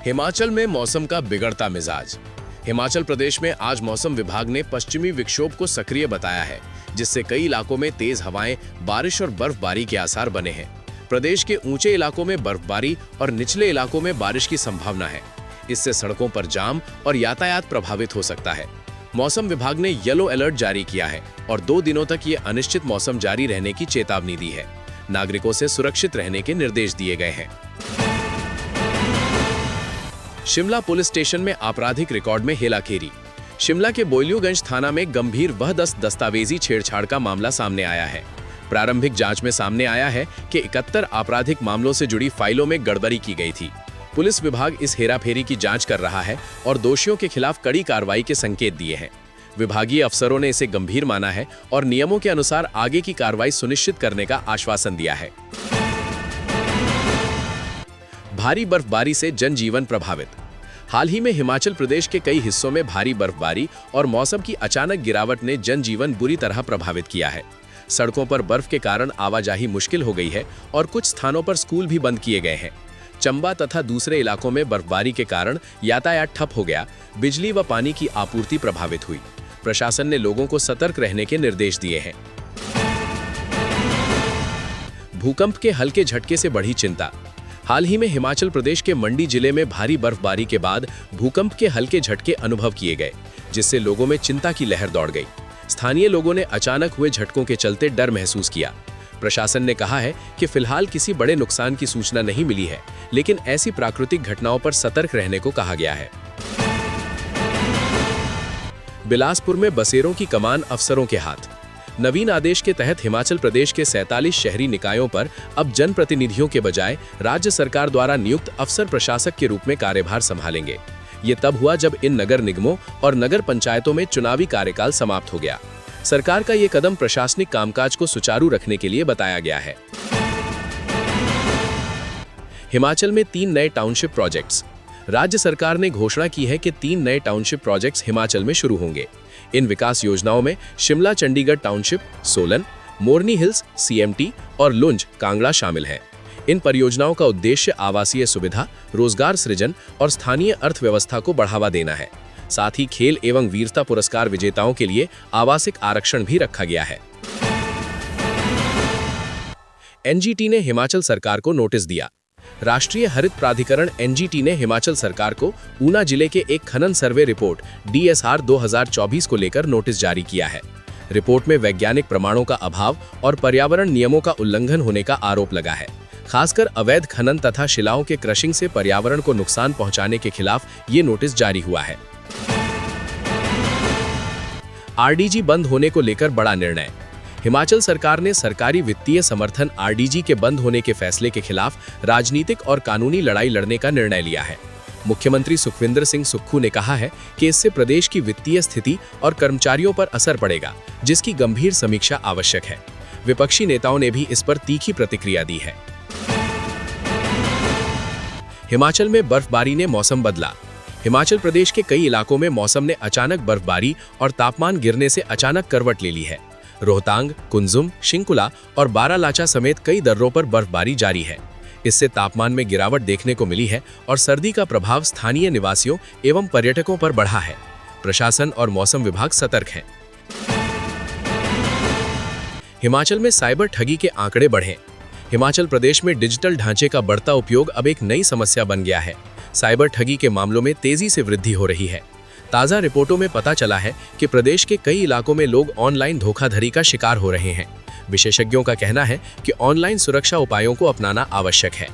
हिमाचल में मौसम का बिगड़ता मिजाज। हिमाचल प्रदेश में आज मौसम विभाग ने पश्चिमी विक्षोभ को सक्रिय बताया है, जिससे कई इलाकों में तेज हवाएं, बारिश और बर्फबारी के आसार बने हैं। प्रदेश के ऊंचे इलाकों में बर्फबारी और निचले इलाकों में बारिश की संभावना है। इससे सड़कों पर जाम और यातायात प्रभावित हो सकता है। मौसम विभाग ने येलो अलर्ट जारी किया है और 2 दिनों तक ये अनिश्चित मौसम जारी रहने की चेतावनी दी है। नागरिकों से सुरक्षित रहने के निर्देश दिए गए हैं। शिमला पुलिस स्टेशन में आपराधिक रिकॉर्ड में हेलाफेरी। शिमला के बोयलियोगंज थाना में गंभीर दस्तावेजी छेड़छाड़ का मामला सामने आया है। प्रारंभिक जांच में सामने आया है कि 71 आपराधिक मामलों से जुड़ी फाइलों में गड़बड़ी की गई थी। पुलिस विभाग इस हेराफेरी की जांच कर रहा है और दोषियों के खिलाफ कड़ी कार्रवाई के संकेत दिए हैं। विभागीय अफसरों ने इसे गंभीर माना है और नियमों के अनुसार आगे की कार्रवाई सुनिश्चित करने का आश्वासन दिया है। भारी बर्फबारी से जनजीवन प्रभावित। हाल ही में हिमाचल प्रदेश के कई हिस्सों में भारी बर्फबारी और मौसम की अचानक गिरावट ने जनजीवन बुरी तरह प्रभावित किया है। सड़कों पर बर्फ के कारण आवाजाही मुश्किल हो गई है और कुछ स्थानों पर स्कूल भी बंद किए गए हैं। चंबा तथा दूसरे इलाकों में बर्फबारी के कारण यातायात ठप हो गया, बिजली व पानी की आपूर्ति प्रभावित हुई। प्रशासन ने लोगों को सतर्क रहने के निर्देश दिए हैं। भूकंप के हल्के झटके से बढ़ी चिंता। हाल ही में हिमाचल प्रदेश के मंडी जिले में भारी बर्फबारी के बाद भूकंप के हल्के झटके अनुभव किए गए, जिससे लोगों में चिंता की लहर दौड़ गई। स्थानीय लोगों ने अचानक हुए झटकों के चलते डर महसूस किया। प्रशासन ने कहा है कि फिलहाल किसी बड़े नुकसान की सूचना नहीं मिली है, लेकिन ऐसी प्राकृतिक घटनाओं पर सतर्क रहने को कहा गया है। बिलासपुर में बसेरों की कमान अफसरों के हाथ। नवीन आदेश के तहत हिमाचल प्रदेश के 47 शहरी निकायों पर अब जनप्रतिनिधियों के बजाय राज्य सरकार द्वारा नियुक्त अफसर प्रशासक के रूप में कार्यभार संभालेंगे। ये तब हुआ जब इन नगर निगमों और नगर पंचायतों में चुनावी कार्यकाल समाप्त हो गया। सरकार का ये कदम प्रशासनिक कामकाज को सुचारू रखने के लिए बताया गया है। हिमाचल में 3 नए टाउनशिप प्रोजेक्ट्स। राज्य सरकार ने घोषणा की है कि 3 नए टाउनशिप प्रोजेक्ट्स हिमाचल में शुरू होंगे। इन विकास योजनाओं में शिमला चंडीगढ़ टाउनशिप, सोलन, मोरनी हिल्स CMT और लुंज कांगड़ा शामिल हैं। इन परियोजनाओं का उद्देश्य आवासीय सुविधा, रोजगार सृजन और स्थानीय अर्थव्यवस्था को बढ़ावा देना है। साथ ही खेल एवं वीरता पुरस्कार विजेताओं के लिए आवासिक आरक्षण भी रखा गया है। NGT ने हिमाचल सरकार को नोटिस दिया। राष्ट्रीय हरित प्राधिकरण NGT ने हिमाचल सरकार को ऊना जिले के एक खनन सर्वे रिपोर्ट DSR 2024 को लेकर नोटिस जारी किया है। रिपोर्ट में वैज्ञानिक प्रमाणों का अभाव और पर्यावरण नियमों का उल्लंघन होने का आरोप लगा है। खासकर अवैध खनन तथा शिलाओं के क्रशिंग से पर्यावरण को नुकसान पहुंचाने के खिलाफ ये नोटिस जारी हुआ है। RDG बंद होने को लेकर बड़ा निर्णय। हिमाचल सरकार ने सरकारी वित्तीय समर्थन RDG के बंद होने के फैसले के खिलाफ राजनीतिक और कानूनी लड़ाई लड़ने का निर्णय लिया है। मुख्यमंत्री सुखविंदर सिंह सुक्खू ने कहा है कि इससे प्रदेश की वित्तीय स्थिति और कर्मचारियों पर असर पड़ेगा, जिसकी गंभीर समीक्षा आवश्यक है। विपक्षी नेताओं ने भी इस पर तीखी प्रतिक्रिया दी है। हिमाचल में बर्फबारी ने मौसम बदला। हिमाचल प्रदेश के कई इलाकों में मौसम ने अचानक बर्फबारी और तापमान गिरने से अचानक करवट ले ली है। रोहतांग, कुंजुम, शिंकुला और बारालाचा समेत कई दर्रों पर बर्फबारी जारी है। इससे तापमान में गिरावट देखने को मिली है और सर्दी का प्रभाव स्थानीय निवासियों एवं पर्यटकों पर बढ़ा है। प्रशासन और मौसम विभाग सतर्क हैं। हिमाचल में साइबर ठगी के आंकड़े बढ़े। हिमाचल प्रदेश में डिजिटल ढांचे का बढ़ता उपयोग अब एक नई समस्या बन गया है। साइबर ठगी के मामलों में तेजी से वृद्धि हो रही है। ताज़ा रिपोर्टों में पता चला है कि प्रदेश के कई इलाकों में लोग ऑनलाइन धोखाधड़ी का शिकार हो रहे हैं। विशेषज्ञों का कहना है कि ऑनलाइन सुरक्षा उपायों को अपनाना आवश्यक है।